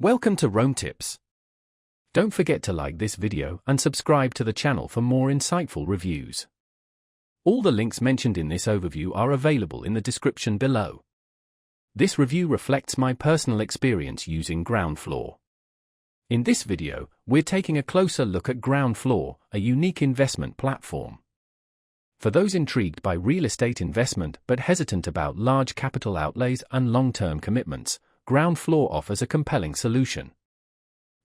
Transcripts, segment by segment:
Welcome to Rome Tips. Don't forget to like this video and subscribe to the channel for more insightful reviews. All the links mentioned in this overview are available in the description below. This review reflects my personal experience using Groundfloor. In this video, we're taking a closer look at Groundfloor, a unique investment platform. For those intrigued by real estate investment but hesitant about large capital outlays and long-term commitments, Groundfloor offers a compelling solution.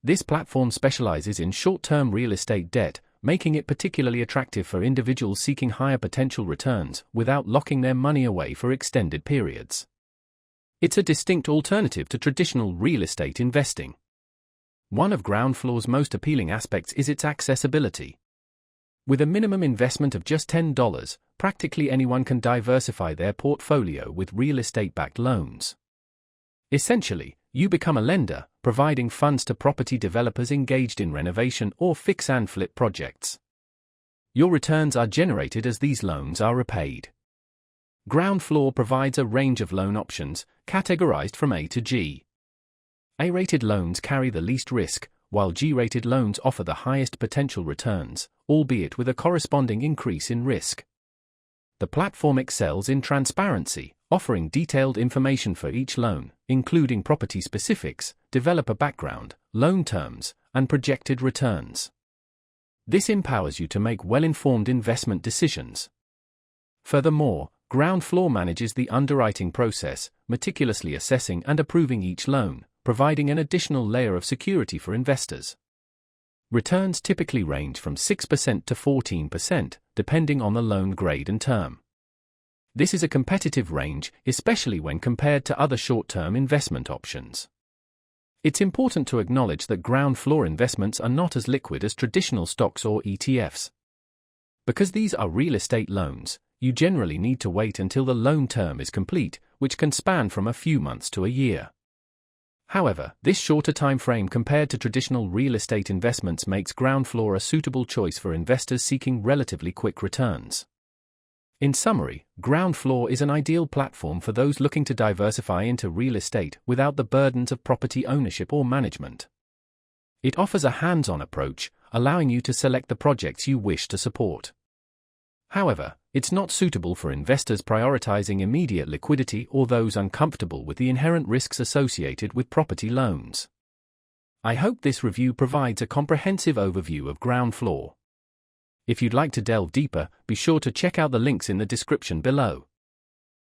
This platform specializes in short-term real estate debt, making it particularly attractive for individuals seeking higher potential returns without locking their money away for extended periods. It's a distinct alternative to traditional real estate investing. One of Groundfloor's most appealing aspects is its accessibility. With a minimum investment of just $10, practically anyone can diversify their portfolio with real estate-backed loans. Essentially, you become a lender, providing funds to property developers engaged in renovation or fix and flip projects. Your returns are generated as these loans are repaid. Groundfloor provides a range of loan options, categorized from A to G. A-rated loans carry the least risk, while G-rated loans offer the highest potential returns, albeit with a corresponding increase in risk. The platform excels in transparency, offering detailed information for each loan, including property specifics, developer background, loan terms, and projected returns. This empowers you to make well-informed investment decisions. Furthermore, Groundfloor manages the underwriting process, meticulously assessing and approving each loan, providing an additional layer of security for investors. Returns typically range from 6% to 14%, depending on the loan grade and term. This is a competitive range, especially when compared to other short-term investment options. It's important to acknowledge that Groundfloor investments are not as liquid as traditional stocks or ETFs. Because these are real estate loans, you generally need to wait until the loan term is complete, which can span from a few months to a year. However, this shorter time frame compared to traditional real estate investments makes Groundfloor a suitable choice for investors seeking relatively quick returns. In summary, Groundfloor is an ideal platform for those looking to diversify into real estate without the burdens of property ownership or management. It offers a hands-on approach, allowing you to select the projects you wish to support. However, it's not suitable for investors prioritizing immediate liquidity or those uncomfortable with the inherent risks associated with property loans. I hope this review provides a comprehensive overview of Groundfloor. If you'd like to delve deeper, be sure to check out the links in the description below.